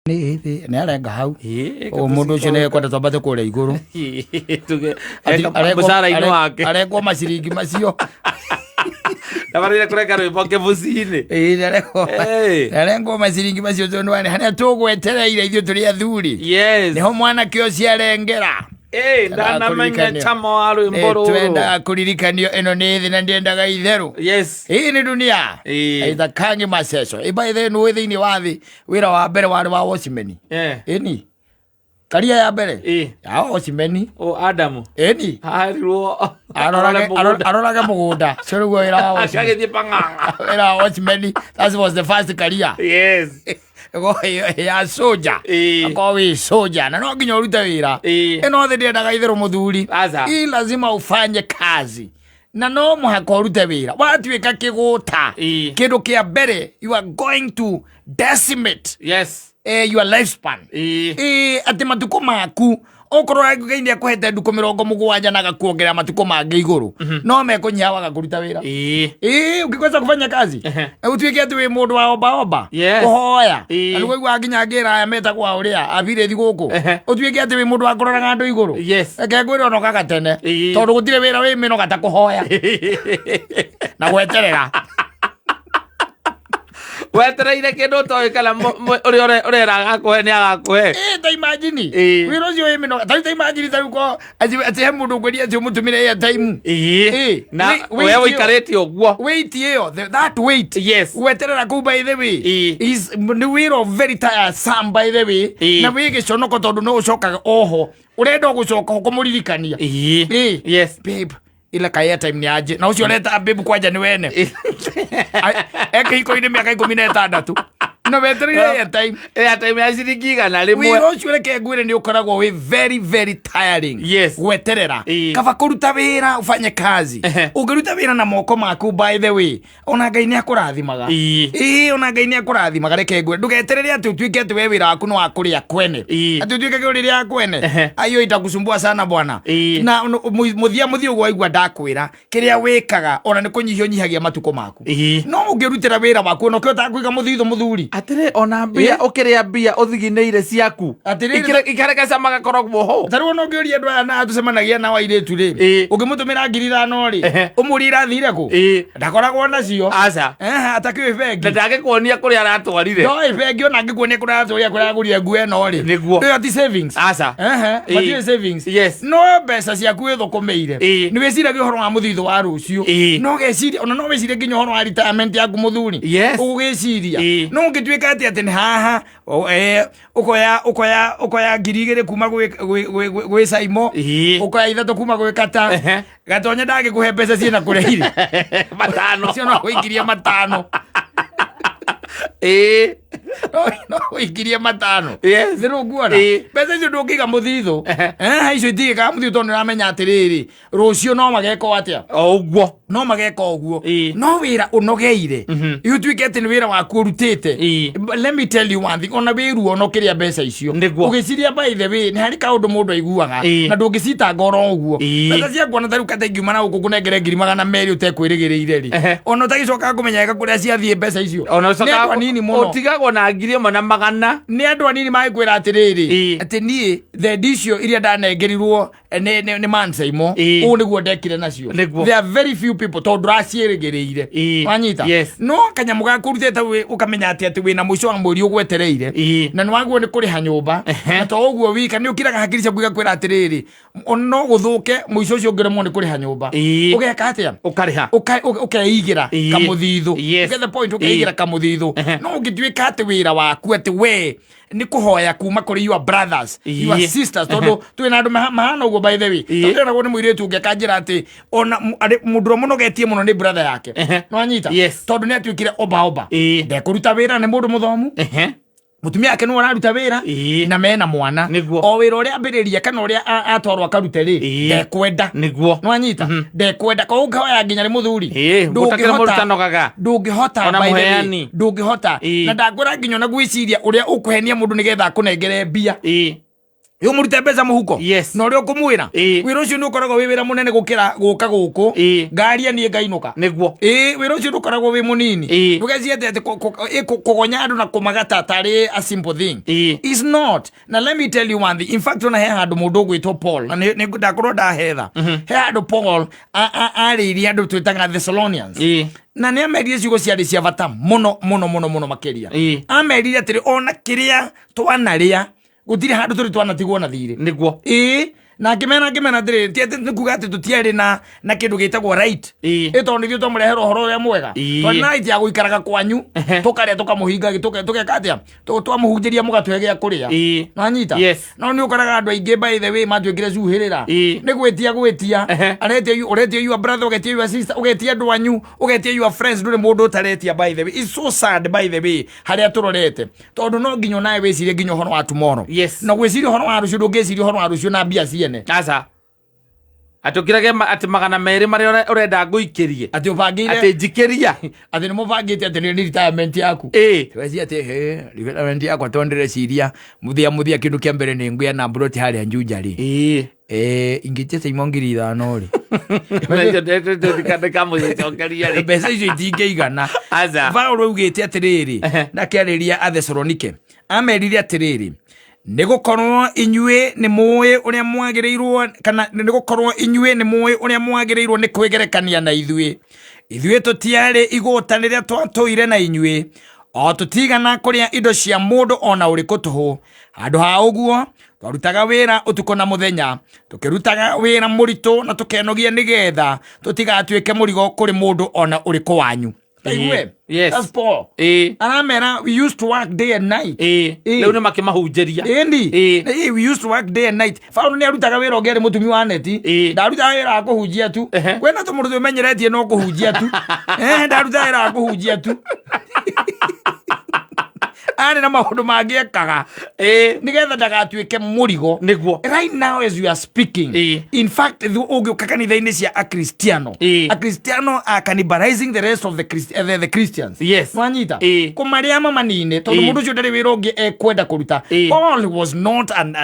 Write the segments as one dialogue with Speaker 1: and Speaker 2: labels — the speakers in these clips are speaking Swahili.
Speaker 1: nĩ arenga hau mũndũ ũcio nĩ kwenda twambate kũrĩa igũrũ
Speaker 2: mũcara-inĩ wake
Speaker 1: arengwo maciringi macio
Speaker 2: ndabarĩire kũrenga rwĩmbo kĩbuci-inĩ
Speaker 1: arengwo maciringi macio harĩa tũgwetereire ithuĩ tũrĩ athuri nĩho mwanake ũcio arengera
Speaker 2: ndanamenya chama wa rwĩmbo rũrũ
Speaker 1: twendaga kũririkanio ĩno nĩ thĩ na ndiendaga itherũ hii nĩ dunia aitha kangi maceco ibaithe nĩ thĩinĩ wa thĩ wĩra wa mbere warĩ wa watchman ĩni karia ya mbere ya watchman
Speaker 2: Adamu
Speaker 1: ĩni
Speaker 2: harirwo
Speaker 1: arorage mũgũnda cio nĩguo wĩra wa watchman
Speaker 2: agĩthiĩ pang'ang'a
Speaker 1: wĩra wa watchman that was the first career ya soja akorwo wĩ soja na no nginya ũrute wĩra ĩno thĩ ndĩendaga itherũ mũthuri lazima ufanye kazi na no mũhaka ũrute wĩra watuĩka kĩgũta kĩndũ kĩa mbere you are going to decimate your lifespan atĩ matukũ maku okorwo ngai akũhete ndukũ 70 na gakuongerera matukũ mangĩ igũrũ no mekũnyiha waga kũruta wĩra ukikosa kufanya kazi utuĩke atĩ wĩ mũndũ wa omba kũhoya na nĩguo igua nginya ngĩra aya metagwo ũrĩa abire thigũkũ utuĩke atĩ wĩ mũndũ wa kũroraga andũ igũrũ reke ngwĩre onokaga tene tondũ gũtirĩ wĩra wĩ mĩnoga ta kũhoya na gweterera
Speaker 2: wetereire kĩndũ ũtoĩ kana ũrĩa ũragakũhe nĩ agakũhe
Speaker 1: ta imagine wĩra ũcio wĩ mĩnoga ta imagine ta rũko atĩ he mũndũ ngwĩria atĩ ũmũtũmĩre airtime
Speaker 2: na we ũikarĩte ũguo
Speaker 1: wait ĩyo that wait weterera kũu by the way is nĩ wĩra very tiresome by the way na wĩ gĩconoko tondũ no ũcokaga oho ũrenda gũcoka kũmũririkania babe ila kaya time ni aje na ucio leta babe kwaja ni wene iko ine miaka 16 no veterire time
Speaker 2: ya ciringi igana rimwe
Speaker 1: wĩra ũcio reke ngwĩre nĩ ũkoragwo wĩ very very tiring gweterera kaba kũruta wĩra ufanye kazi ũngĩruta wĩra na moko maku by the way ona Ngai nĩ akũrathimaga ona Ngai nĩ akũrathimaga reke ngwĩre ndũgeterere atĩ ũtuĩke atĩ we wĩra waku nĩ wa kũrĩa kwene atĩ ũtuĩke kĩrĩa kwene ayo itakusumbua sana bwana na muthia ũguo waigua ndakwĩra kĩrĩa wĩkaga ona nĩ kũnyihia matukũ maku no ũngĩrutĩra wĩra waku ona ũkĩhota kũiga mũthithũ mũthuri
Speaker 2: atire ona mbia ũkĩrĩa mbia ũthigineire ciaku ikareka cama gakoragwo ho
Speaker 1: tarwo no ngĩũria andũ aya na tũcemanagia na wairĩtu rĩ ũngĩmũtũmĩra 5,000 rĩ ũmũri irathire kũ ndakoragwo nacio atakĩwĩ bengi
Speaker 2: ndagĩkuonia kũrĩa aratwarire
Speaker 1: no bengi ona angĩkuonia kũrĩa aratwarire kũrĩa agũrire nguo ĩno rĩ
Speaker 2: nĩguo
Speaker 1: ĩyo ti savings matirĩ savings no mbeca ciaku ĩthũkũmĩire nĩ wĩciragia ũhoro wa mũthithũ wa rũciũ no geciria ona no wĩcirie nginya ũhoro wa retirement yaku mũthuri ũgĩciria no ngĩtuĩka atĩ nĩ haha ũkoya 2,000 kuma gwĩ Saimo ũkoya 3 kuma gwĩ Kata Gatonye ndagĩkũhe mbeca ciĩna kũrĩa
Speaker 2: matano
Speaker 1: cio no gũikirie 5 no gũikirie 5 thĩrũ nguona mbeca icio ndũngĩiga mũthithũ icio itigĩkaga mũthithũ tondũ nĩramenya atĩrĩrĩ rũciũ no mageka atĩa
Speaker 2: ũguo
Speaker 1: no mageka ũguo no wĩra ũnogeire ũtuĩke atĩ nĩ wĩra waku ũrutĩte let me tell you one thing ona wĩruo no kĩrĩa mbeca icio ũgĩciria by the way nĩ harĩ kaũndũ mũndũ aiguaga na ndũngĩcitanga oro ũguo mbeca ciaku ona tarĩu kata ingiuma na gũkũ kũnengere 200,000 ũtekwĩrĩgĩrĩire rĩ ona ũtagĩcokaga kũmenyeka kũrĩa ciathiĩ mbeca icio
Speaker 2: ũtigagwo na 1,100
Speaker 1: nĩ andũ anini magĩkwĩra atĩrĩrĩ atĩ niĩ thendi icio iria ndanengerirwo nĩ man Saimo ũũ nĩguo ndekire nacio there are very few people tondũ ndũraciĩrĩgĩrĩire wanyita no kanyamũ gakũrutĩte ũkamenya atĩ wĩna mũico wa mweri ũgwetereire na nĩwaguo nĩ kũrĩha nyũmba na to ũguo wika nĩ ũkiraga hakiri ciaku igakwĩra atĩrĩrĩ no gũthũke mũico ũcio ũngĩremwo nĩ kũrĩha nyũmba ũgeka atĩa
Speaker 2: ũkarĩha
Speaker 1: ũkeigĩra kamũthithũ get the point ũkeigĩra kamũthithũ no ũngĩtuĩka atĩ wĩra waku atĩ we nĩ kũhoya kuma kũrĩ your brothers your sisters tondũ twĩna andũ mahana ũguo by the way tondũ nĩ mũirĩtu ũngĩkanjĩra atĩ ona mũndũ mũnogetie mũno nĩ brother yake no anyita tondũ nĩ atuĩkire oba ndekũruta wĩra nĩ mũndũ mũthomu mutumia yake no araruta wĩra na mena mwana o wĩra ũrĩa ambĩrĩria kana ũrĩa atwarwo akarute rĩ ndekwenda nĩguo no anyita ndekwenda ko ũngĩhoya nginya nĩ mũthuri ndũngĩhota ndũngĩhota na ndakwĩra nginya na gwĩciria ũrĩa ũkũhenia mũndũ nĩgetha akũnengere mbia yo mũrute mbeca mũhuko
Speaker 2: Yes.
Speaker 1: na ũrĩa ũkũmwĩra wĩra ũcio nĩ ũkoragwo wĩ wĩra mũnene gũkĩra gũka gũkũ ngaria niĩ ngainũka
Speaker 2: nĩguo
Speaker 1: wĩra ũcio ndũkoragwo wĩ mũnini ndũgecirie atĩ kũgonya andũ na kũmagata tarĩ a simple thing is not. Na let me tell you one thing, in fact ona he handũ mũndũ ũgwĩtwo Paul na ndakorwo ndahetha he handũ Paul arĩirie andũ twĩtaga Thessalonians na nĩ amerire ciugo ciarĩ cia bata mũno mũno mũno mũno makĩria amerire atĩrĩ ona kĩrĩa twanarĩa gutire handu turi twanatigwo na thirĩ
Speaker 2: nĩguo
Speaker 1: na ngimena ndĩrĩ nĩ kuga atĩ tũtiarĩ na kĩndũ gĩtagwo right tondũ nĩthuĩ twamũrehera ũhoro ũrĩa mwega tondũ na right ya gũikaraga kwanyu tũkarĩa tũkamũhinga tũgeka atĩa twamũhunjĩria mũgatũhe gĩa kũrĩa nanyita no nĩ ũkoraga andũ aingĩ by the way matuĩkire cuhĩrĩra nĩ gwĩtia ũretia your brother ũgetia your sister ũgetia andũ anyu ũgetia your friends ndũrĩ mũndũ ũtaretia by the way. It's so sad by the way harĩa tũrorete tondũ no nginya nawe wĩcirie nginya ũhoro wa tomorrow na gwĩciria ũhoro wa rũciũ ndũngĩciria ũhoro wa rũciũ na mbia ciene
Speaker 2: asa atukirage ati magana merĩ marĩa urenda ngũikĩrie
Speaker 1: ati ubangire
Speaker 2: ati njikĩria
Speaker 1: ati nĩ mũbangĩte ati nĩ retirement yaku tweci ati retirement yakwa tondere ciria muthia kĩndũ kĩa mbere nĩ ngũya na broti harĩa njunjarĩ ingĩtia Simon ngiri 5 rĩ mbeca icio itingĩigana
Speaker 2: asa
Speaker 1: Paulo augĩte atĩrĩrĩ ndakĩarĩria Athesalonike amerire atĩrĩrĩ nĩgũkorwo inyuĩ nĩ mũĩ ũrĩa mwagĩrĩirwo kana nĩgũkorwo inyuĩ nĩ mũĩ ũrĩa mwagĩrĩirwo nĩ kwĩgerekania na ithuĩ tũtiarĩ igũta rĩrĩa twatũire na inyuĩ o tũtigana kũrĩa indo cia mũndũ ona ũrĩkũ tũhũ handũ ha ũguo twarutaga wĩra ũtukũ na mũthenya tũkĩrutaga wĩra mũritũ na tũkenogia nĩgetha tũtigatuĩke mũrigo kũrĩ mũndũ ona ũrĩkũ wanyu.
Speaker 2: Yes.
Speaker 1: That's Paul. Aramera, we used to work day and night.
Speaker 2: Leo nĩ makĩmahunjĩria.
Speaker 1: We used to work day and night. Paulo nĩ arutaga wĩra ũngĩarĩ mũtumi wa neti. Ndarutaga wĩra wa kũhunjia tu. Kwĩna tũmũndũ twĩmenyeretie no kũhunjia tu. Ndarutaga wĩra wa kũhunjia tu. Arĩ na maũndũ mangĩekaga nĩgetha ndagatuĩke mũrigo
Speaker 2: nĩguo.
Speaker 1: Right now as we are speaking, in fact ũngĩũka kanitha-inĩ cia akristiano are cannibalizing the rest of the Christians. Wanyita kũmarĩa manine tondũ mũndũ ũcio ndarĩ wĩra ũngĩ ekwenda kũruta. Paul was not an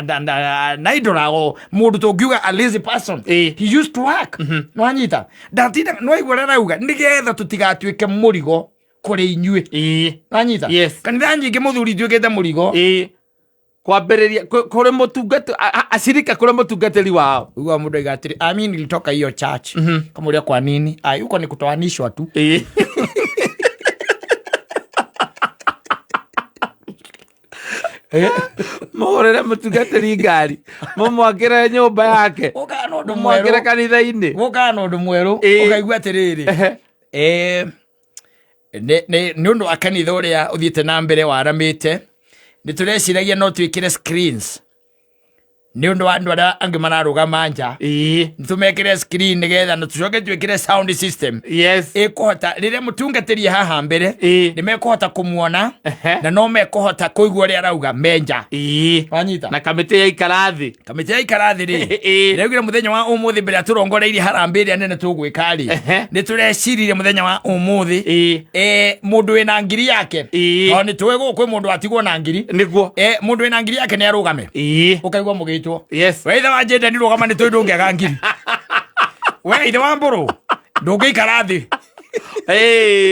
Speaker 1: idler or mũndũ tũngiuga a lazy person. He used to work. Wanyita ndatinda no igũra rauga nĩgetha tũtigatuĩke mũrigo kũrĩ inyuĩ. Wanyita kanitha nyingĩ mũthuri tuĩkĩte mũrigo
Speaker 2: kwambĩrĩria kũrĩ mũtungata ashirika kũrĩ mũtungatĩri wao.
Speaker 1: Uga mũndũ aigatĩrĩ ami nilitoka hiyo church kamũrĩa kwa nini yuko ni kutoanishwa tu.
Speaker 2: Mũgũrĩre mũtungatĩri ngari mũmwakĩre nyũmba yake mũmwakĩre kanitha-inĩ
Speaker 1: gũkana ũndũ mwerũ ũkaigua atĩrĩrĩ nĩ ũndũ wa kanitha ũrĩa ũthiĩte na mbere waramĩte nĩ tũreciragia no twĩkĩre screens nĩ ũndũ wa andũ arĩa angĩ mararũgama nja nĩ tũmekĩre screen nĩgetha na tũcoke twĩkĩre sound system ĩkũhota rĩrĩa mũtungatĩri haha mbere nĩ mekũhota kũmuona na no mekũhota kũigua ũrĩa arauga menja. Wanyita
Speaker 2: na kamĩtĩ yaikara thĩ
Speaker 1: rĩ rĩaugire mũthenya wa ũmũthĩ mbere atũrongoreirie harambĩ ĩrĩa nene tũgwĩka rĩ nĩ tũreciririe mũthenya wa ũmũthĩ mũndũ wĩna ngiri yake tondũ nĩ tũĩ gũkũ kwĩ mũndũ watigwo na ngiri
Speaker 2: nĩguo
Speaker 1: mũndũ wĩna ngiri yake nĩ arũgame ũkaigua mũgĩtwo we ithe wa Jenda nĩ rũgama nĩ tũĩ ndũngĩaga ngiri we ithe wa Mbũrũ ndũngĩikara thĩ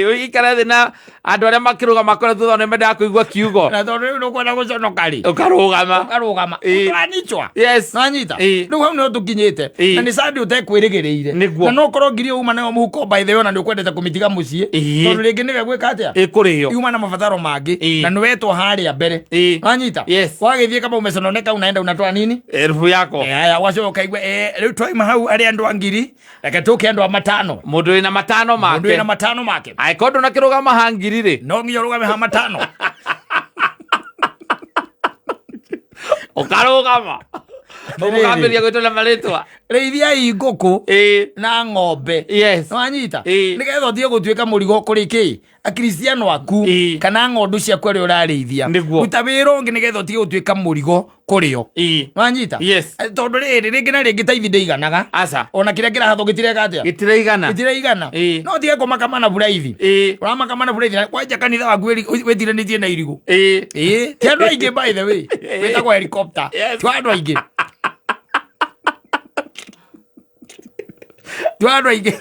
Speaker 2: ũgĩikara thĩ na andũ arĩa makĩrũgama kũrĩa thutha nĩ mendaga kũigua kiugo
Speaker 1: na tondũ rĩu nĩũkwenda gũconoka rĩ
Speaker 2: ũkarũgama
Speaker 1: ũtaranichwa nanyita rĩu hau nĩho tũkinyĩte na nĩ sandi ũtekwĩrĩgĩrĩire na no ũkorwo ngiri uma nayo mũhuko by the way na nĩ ũkwendete kũmĩtiga mũciĩ tondũ rĩngĩ nĩwe gwĩka atĩa
Speaker 2: ĩkũrĩo
Speaker 1: yuma na mabataro mangĩ na nĩwetwo harĩa mbere nanyita wagĩthiĩ kama umesonone kau naenda unatoa nini
Speaker 2: elfu yako
Speaker 1: wacoka ũkaigua rĩu twaima hau arĩ andũ a ngiri reke tũke andũ a matano
Speaker 2: mũndũ wĩna matano make
Speaker 1: angĩkorwo
Speaker 2: ndũnakĩrũgama ha ngiri rĩ
Speaker 1: no nginya ũrũgame ha matano
Speaker 2: ũkarũgama mũkambiria gwĩtwo na marĩtwa
Speaker 1: rĩithiai ngũkũ na ng'ombe nĩwanyita nĩgetha ũtige gũtuĩka mũrigo kũrĩ kĩ akristiano aku kana ng'ondu ciaku arĩa ũrarĩithia ruta wĩra ũngĩ nĩgetha ũtige gũtuĩka mũrigo kũrĩo nĩwanyita tondũ rĩrĩ rĩngĩ na rĩngĩ ta ithi ndĩiganaga ona kĩrĩa kĩrahathwo gĩtireika atĩa gĩtiraigana no ũtige kũmakama na buraithi ũramakama na buraithi kwanja kanitha waku wĩtiranĩtie na irigũ ti andũ aingĩ by the way wĩtagwo helicopter ti andũ aingĩ tu andũ aingĩ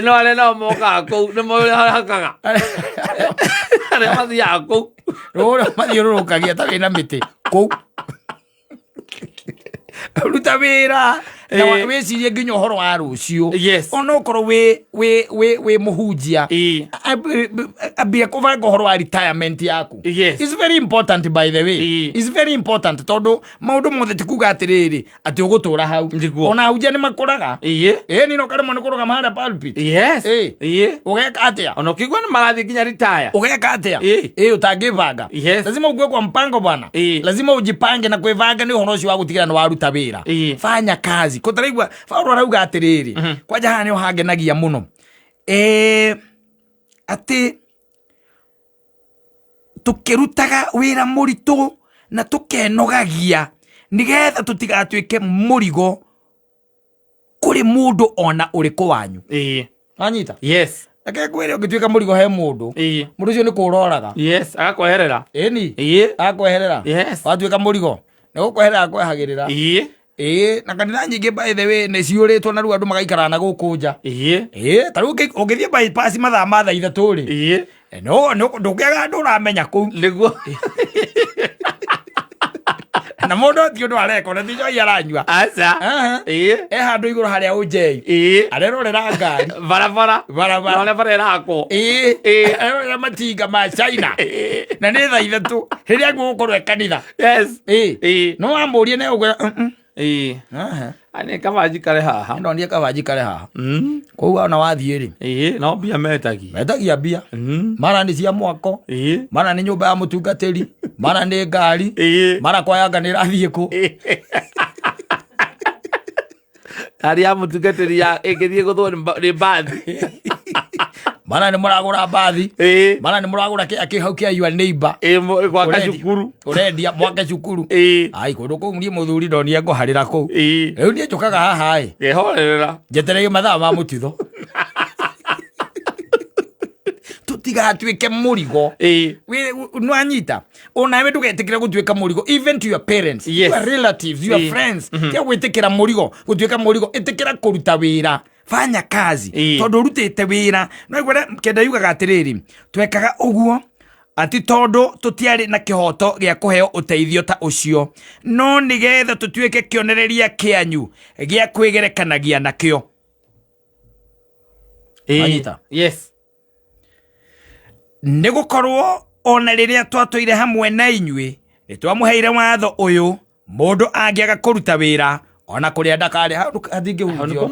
Speaker 2: no arĩa nao mokaga kũu nĩ mohakaga arĩa mathiaga kũu
Speaker 1: rũrĩa mathiũrũrũkagia ta wĩna mĩtĩ kũu ruta wĩra na wĩcirie nginya ũhoro wa rũciũ ona ũkorwo wĩ mũhunjia ambia kũbanga ũhoro wa retirement yaku is very important by the way is very important tondũ maũndũ mothe tikuga atĩrĩrĩ atĩ ũgũtũra hau ona hunjia nĩ makũraga ĩni no karĩmwe nĩ kũrũgama harĩa pulpit ũgeka atĩa
Speaker 2: ona ũkĩigua nĩ marathiĩ nginya retire
Speaker 1: ũgeka atĩa ũtangĩbanga lazima ukue kwa mpango bwana lazima ujipange na kwĩbanga nĩ ũhoro ũcio wa gũtigĩra nĩ waruta wĩra fanya kazi kotaraigua Paulo arauga atĩrĩrĩ kwanja haha nĩho hangenagia mũno atĩ tũkĩrutaga wĩra mũritũ na tũkenogagia nĩgetha tũtigatuĩke mũrigo kũrĩ mũndũ ona ũrĩkũ wanyu anyita reke ngwĩre ũngĩtuĩka mũrigo he mũndũ ũcio nĩ kũũroraga
Speaker 2: agakweherera
Speaker 1: agakweherera watuĩka mũrigo nĩ gũkweherera akwehagĩrĩra na kanitha nyingĩ by the way nĩ ciũrĩtwo na rĩu andũ magaikara na gũkũ nja ta rĩu ũngĩthiĩ bypass mathaa ma thaa ithatũ rĩ ndũkĩaga andũ ũramenya kũu
Speaker 2: nĩguo
Speaker 1: na mũndũ ti ũndũ arekona ti njoi aranyua handũ igũrũ harĩa ũnjei arerorera ngari barabara ĩrakwo arerorera matinga ma China na nĩ thaa ithatũ rĩrĩa gũgũkorwo kanitha no wamũrie nĩ ũgwĩra
Speaker 2: nĩ kabanji karĩ haha
Speaker 1: ndonire kabanji karĩ haha kũu ona wathiĩ rĩ
Speaker 2: no mbia metagia
Speaker 1: mbia mara nĩ cia mwako mara nĩ nyũmba ya mũtungatĩri mara nĩ ngari mara kwayanga nĩ rathiĩ kũ
Speaker 2: ngari ya mũtungatĩri ĩngĩthiĩ gũthwo nĩ mbathi
Speaker 1: mana nĩ mũragũra mbathi mana nĩ mũragũra kĩ hau kĩa your neighbor
Speaker 2: gwaka cukuru
Speaker 1: ũrendia mwake cukuru ai kũndũ kũu niĩ mũthuri ndonire ngũharĩra kũu rĩu niĩ njũkaga haha
Speaker 2: ngehorerera
Speaker 1: njetereire mathaa ma mũtitho tũtigatuĩke mũrigo nĩwanyita onawe ndũgetĩkĩre gũtuĩka mũrigo even to your parents your relatives your friends tia gwĩtĩkĩra mũrigo gũtuĩka mũrigo ĩtĩkĩra kũruta wĩra fanya kazi tondũ ũrutĩte wĩra no igwĩra kenda yugaga atĩrĩrĩ twekaga ũguo ati tondũ tũtiarĩ na kĩhoto gĩa kũheo ũteithio ta ũcio no nĩgetha tũtuĩke kĩonereria kĩanyu gĩa kwĩgerekanagia nakĩo nĩgũkorwo ona rĩrĩa twatũire hamwe na inyuĩ nĩtwamũheire watho ũyũ mũndũ angĩaga kũruta wĩra ona kũrĩa ndakarĩ hatingĩhunjio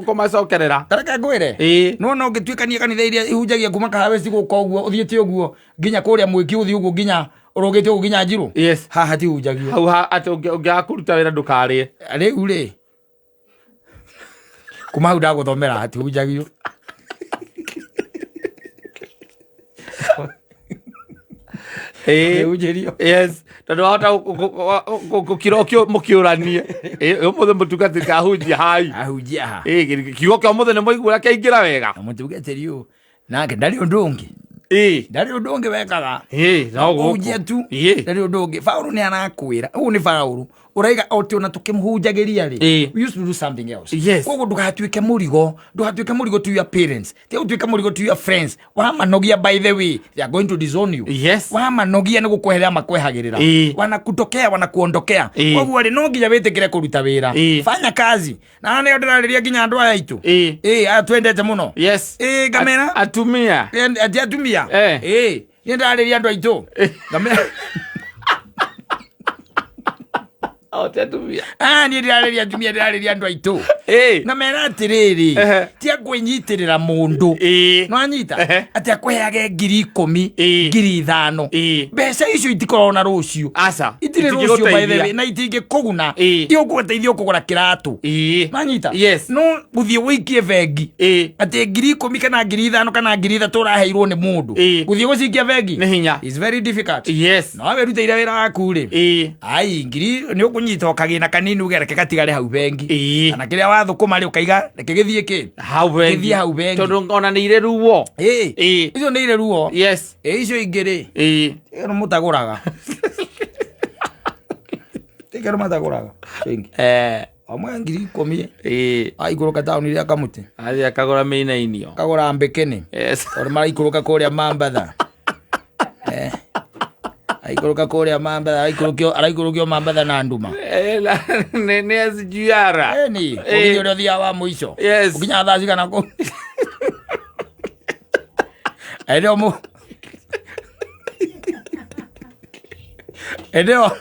Speaker 2: kũmacokerera
Speaker 1: tareka ngwĩre no ũngĩtuĩkania kanitha iria ihunjagia kuma kahaweci gũka ũguo ũthiĩte ũguo nginya kũrĩa mwĩki ũthiĩ ũguo nginya ũrũgĩte ũguo nginya njirũ haha tihunjagio
Speaker 2: hau atĩ ũngĩaga kũruta wĩra ndũkarĩe
Speaker 1: rĩu rĩ kuma hau ndagũthomera hatihunjagio
Speaker 2: tondũ wahota gũkira mũkĩũranie ũmũthĩ mũtungatĩri kahunjia
Speaker 1: ahunjia
Speaker 2: kiugo kĩa ũmũthĩ nĩ mũigua ũrĩa kĩaingĩra wega
Speaker 1: mũtungatĩri ũyũ nake ndarĩ ũndũ ũngĩ ndarĩ ũndũ ũngĩ wekaga ũhunjia tu ndarĩ ũndũ ũngĩ Paulo nĩ arakwĩra ũguo nĩ Paulo ũraiga oti ona tũkĩmũhunjagĩria rĩ we used to do something else koguo ndũgatuĩke mũrigo to your parents tiga gũtuĩka mũrigo to your friends wamanogia by the way they are going to disown you wamanogia nĩ gũkweherera makwehagĩrĩra wanakuondokea koguo rĩ no nginya wĩtĩkĩre kũruta wĩra fanya kazi na nĩo ndĩrarĩria nginya andũ aya aitũ aya twendete mũno ngamera
Speaker 2: atumia
Speaker 1: niĩ ndĩrarĩria andũ aitũ ngamera niĩ ndĩrarĩria atumia ndĩrarĩria andũ aitũ na mera atiriri tia kwinyitirira mundu no anyita ati akweage 10,000 5,000 mbeca icio itikorona rucio
Speaker 2: Aca
Speaker 1: itire rucio by the way na itinge kuguna iguguteithia kugura kiratu no anyita no guthie wikie bengi ati 10,000 kana 5,000 kana 3,000 uraheirwo ni mundu guthie gucikia bengi
Speaker 2: ni hinya
Speaker 1: is very difficult no awerutire wira waku ri ai ngiri ni ukunyita okagina kanini ugereke gatigare hau bengi kana kiria wathukuma ri ukaiga reke githie ki
Speaker 2: hau bengi tondu ona ni ire ruo icio
Speaker 1: ni ire ruo icio ingiri no mutaguraga tikero mataguraga bengi amwe 10,000 aiguruka tauni ria kamuti
Speaker 2: athi akagura minainio
Speaker 1: akagura mbekeni ori maraikuruka kuria mambatha aikuruka kuria mambatha araikurukia mambatha na nduma
Speaker 2: ni SGR
Speaker 1: ni uginya rio thia wa muico uginya thaa cigana ku edo mu edo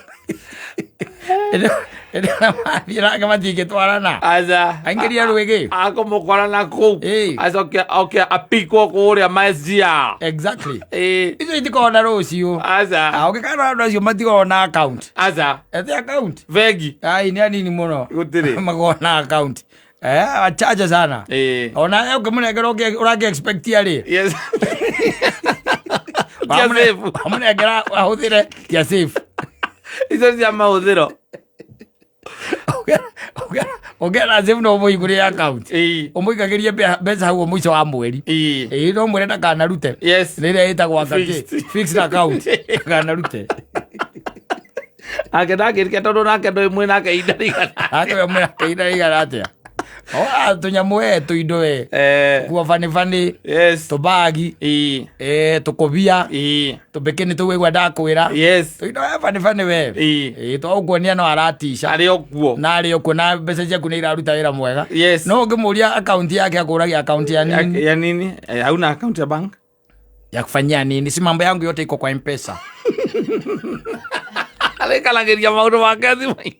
Speaker 1: na mabira kama tingitwarana aingiria rwigi
Speaker 2: akomukwarana ku acokia apikwo kuria SGR
Speaker 1: exactly icio itikona rucio ugikana andu acio matigona account eti account
Speaker 2: vengi
Speaker 1: ai ni anini muno
Speaker 2: gutiri
Speaker 1: magona account achaja sana ona ukimunengera urage expect ari amunengera ahuthire kia safe
Speaker 2: icio cia mahuthiro
Speaker 1: ogera zevu no muiguria account umuikagirie mbeca hau muico wa mweri no mwere ndakana rute rire itagwa ngaki fixed account kana rute
Speaker 2: akendakirike tondu nake ndo imwe nake
Speaker 1: indarigana atia tunyamu tuindo kuo fani tubagi tukobia tubekeni tuwigwa ndakwira tuindo fani we twaguonia no aratisha
Speaker 2: ari okuo
Speaker 1: na mbeca ciaku ni iraruta wira mwega no ngimuria account yake akuragia account ya
Speaker 2: nini hauna account ya bank
Speaker 1: ya kufanyia nini si mambo yangu yote iko kwa M-Pesa
Speaker 2: alikalagiria maundu make thimũ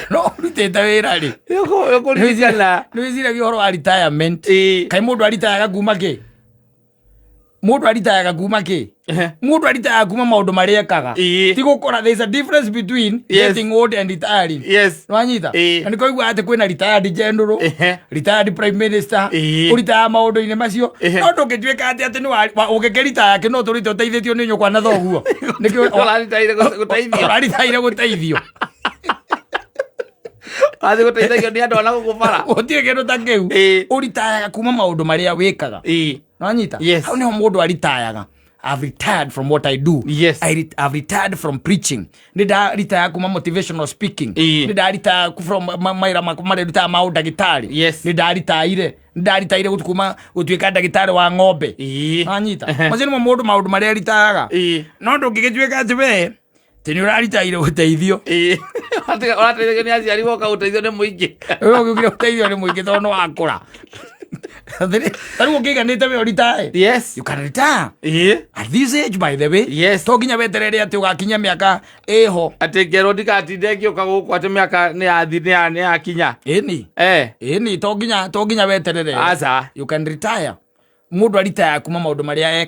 Speaker 1: no rutete wira ri
Speaker 2: yokuririkana
Speaker 1: nĩwĩciragia ũhoro wa retirement kai mũndũ aritayaga kuma kĩ mũndũ aritayaga kuma kĩ mũndũ aritayaga kuma maũndũ marĩa ekaga ti gũkora there is a difference between getting old and retiring nwanyita na nĩ koigua atĩ kwĩna retired general retired prime minister ũritayaga maũndũ-inĩ macio no ndũngĩtuĩka atĩ nĩ ũngĩkĩritaya kĩ no tũrĩte ũteithĩtio nĩ nyũkwa na thoguo ũraritaire gũteithio
Speaker 2: athi guteithagio ni andu ana gukubara
Speaker 1: gutire kindu ta kiu uritayaga kuma maundu maria wikaga no anyita hau niho mundu aritayaga I've retired from what I do. I've retired from preaching. Nida retire kuma motivational speaking. Nida retire from maira retire ma udagitari. Nida retire gutukuma utuika dagitari wa ng'ombe. Anyita. Mazini mundu maundu maria ritayaga. No ndungigituika atiwe tini uraritaire guteithio
Speaker 2: urateithio ni aciari woka guteithio ni muingi
Speaker 1: ugikire guteithio ni muingi tondu wakura tariu ukiganite we retire you can retire at this age by the way to nginya weterere ati ugakinya miaka eho
Speaker 2: ati ngero ndigatinde ngiuka guku ati miaka ni athi ni akinya
Speaker 1: ni to nginya weterere you can retire mundu aritaya kuma maundu maria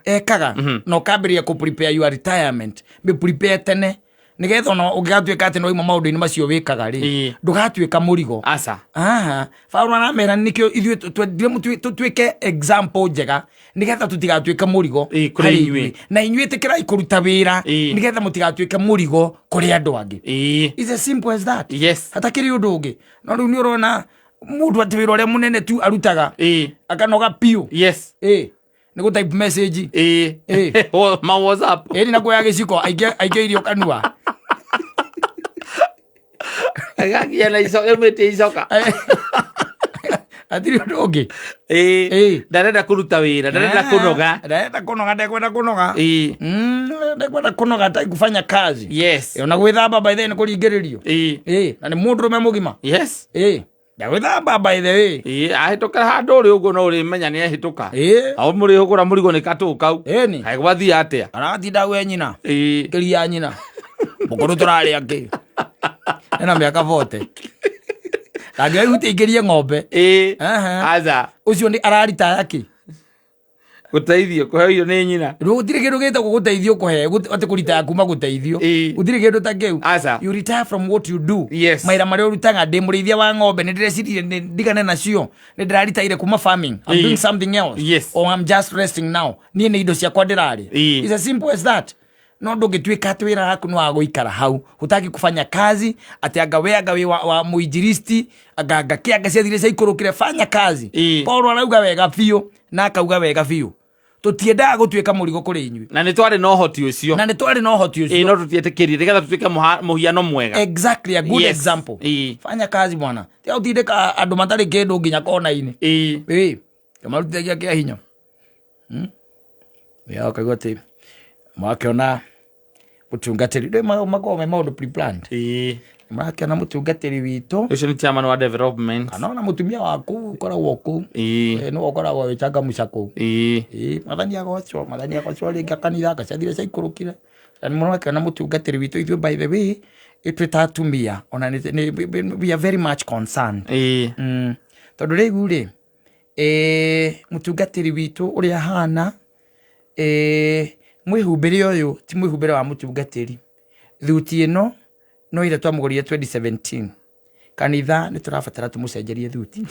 Speaker 1: ekaga no kambiria ku prepare your retirement be prepare tene nigetha no ugatuika ati no imo maundu-ini macio wikaga ri ndugatuika murigo Paulo aramera nikio ithuĩ tutuike example njega nigetha tutigatuika murigo kuri inyuĩ na inyuĩ tikirai kuruta wira nigetha mutigatuike murigo kuri andu angi it's as simple as that hatakiri undu ungi no riu ni urona mundu ati wira uria munene tu arutaga akanoga piu ni type message
Speaker 2: ma WhatsApp
Speaker 1: ni na kuya giciko aige irio kanua
Speaker 2: agakia na iso emete isoka
Speaker 1: atiri ndoge
Speaker 2: ndarenda kuruta wira ndarenda kunoga
Speaker 1: ndekwenda kunoga tai kufanya kazi na gwithamba by then kuringiririo na ni mundu rume mugima ndagwithamba by the way
Speaker 2: ahituka handu uri uguo no uri menya ni ahituka au muri hugura murigo ni katu kau aigwathi atia
Speaker 1: aratinda we nyina kiria nyina mukuru turari angi ena mĩaka 40 ndangĩoya ihuti ingĩrie ng'ombe
Speaker 2: aza
Speaker 1: ũcio nĩ ararita yake
Speaker 2: gũteithio kũheo irio nĩ nyina
Speaker 1: rĩu gũtirĩ kĩndũ gĩtagwo gũteithio kũhe atĩ kũritaya kuma gũteithio gũtirĩ kĩndũ ta kĩu you retire from what you do mawĩra marĩa ũrutaga ndĩ mũrĩithia wa ng'ombe nĩ ndĩrecirie ndigane nacio nĩ ndĩraritaire kuma farming I'm doing something else or I'm just resting now niĩ nĩ indo ciakwa ndĩrarĩ it's as simple as that no ndũngĩtuĩka atĩ wĩra waku nĩ wa gũikara hau hutaki kufanya kazi ati anga we wa muinjilisti anga kĩanga ciathire ciaikũrũkire fanya kazi Paulo arauga wega biũ na akauga wega biũ tutiendaga gũtuĩka mũrigo kũrĩ inyuĩ
Speaker 2: na nĩ twarĩ na ũhoti ũcio
Speaker 1: no
Speaker 2: tũtietĩkĩrire nĩgetha tũtuĩke mũhiano mwega
Speaker 1: exactly a good example fanya kazi bwana tia ũtindĩka andũ matarĩ kĩndũ nginya kona-inĩ kamarutithagia kĩa hinya akaigua atĩ makĩona mũtungatĩri rĩu makorwo me maũndũ pre-planned marakĩona mũtungatĩri witũ
Speaker 2: ũcio nĩ chairman wa development
Speaker 1: kana ona mũtumia waku ũkoragwo kũu nĩwe ũkoragwo wĩtanga mũca kũu mathani agocwo rĩngĩ kanitha akaciathire ciaikũrũkire na mũno akĩona mũtungatĩri witũ ithuĩ by the way twĩta atumia ona we are very much concerned tondũ rĩu mũtungatĩri witũ ũrĩa hana mwĩhumbĩre ũyũ ti mwĩhumbĩre wa mũtungatĩri thuti ĩno no ire twamũgũrire 2017 kanitha nĩ tũrabatara tũmũcenjerie thuti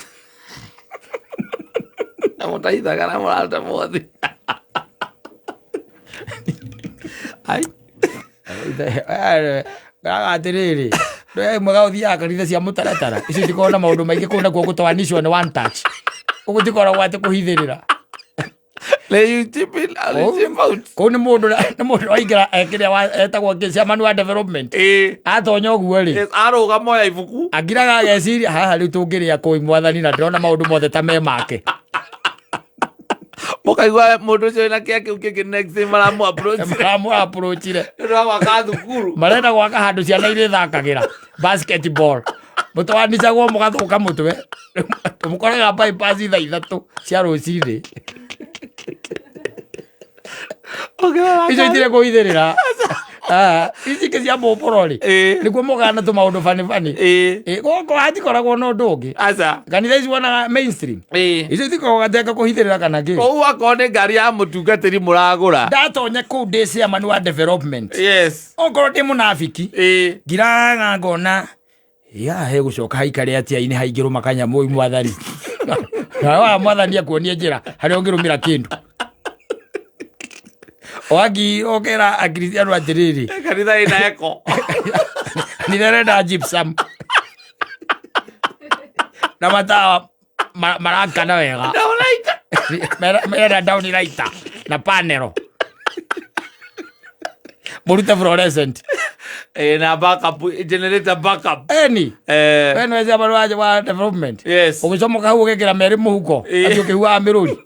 Speaker 2: na mũtaithaga na mũrata mothi
Speaker 1: atĩrĩrĩ mwega ũthiaga kanitha cia mũtaratara icio itikorwo na maũndũ maingĩ kũu nakuo gũtwanishwo nĩ one touch ũguo tikoragwo atĩ kũhithĩrĩra kũu nĩ mũndũ waingĩra kĩrĩa etagwo chairman wa development atonya ũguo
Speaker 2: arũga moya ibuku
Speaker 1: angiraga ageciria haha rĩu tũngĩrĩa kũi mwathani na ndĩrona maũndũ mothe ta me make
Speaker 2: mũkaigua mũndũ ũcio na kĩa kĩu kĩngĩ next
Speaker 1: maramu-approachire
Speaker 2: gwaka thukuru
Speaker 1: marenda gwaka handũ ciana irĩthakagĩra basketball mũtwanicagwo mũgathũka mũtwe mũkoraga bypass thaa 3 cia rũcinĩ icio itire kũhithĩrĩra ici ingĩ cia mũborori nĩguo mũgana tũmaũndũ bani gũkũ hatikoragwo na ũndũ ũngĩ kanitha ici wonaga mainstream icio itikoragwo gateka kũhithĩrĩra kana kĩ
Speaker 2: ũguo akorwo nĩ ngari ya mũtungatĩri mũragũra
Speaker 1: ndatonya kũu ndĩ chairman wa development okorwo ndĩ mũnabiki ngiraga ngona he gũcoka haikare atĩa-inĩ haingĩrwo makanyamũ mwathani wa mwathani akuonie njĩra harĩa ũngĩrũmĩra kĩndũ wagi okera akristiano atĩrĩrĩ
Speaker 2: kanitha ĩna eko
Speaker 1: nĩrenda gypsum na matawa marakana wega mera down lighter na panel mũrute fluorescent
Speaker 2: na backup generator backup
Speaker 1: wene weza barua wa development ũgĩcomoka hau ũgĩkĩra merĩ mũhuko atĩ ũkĩhuaga mĩrũri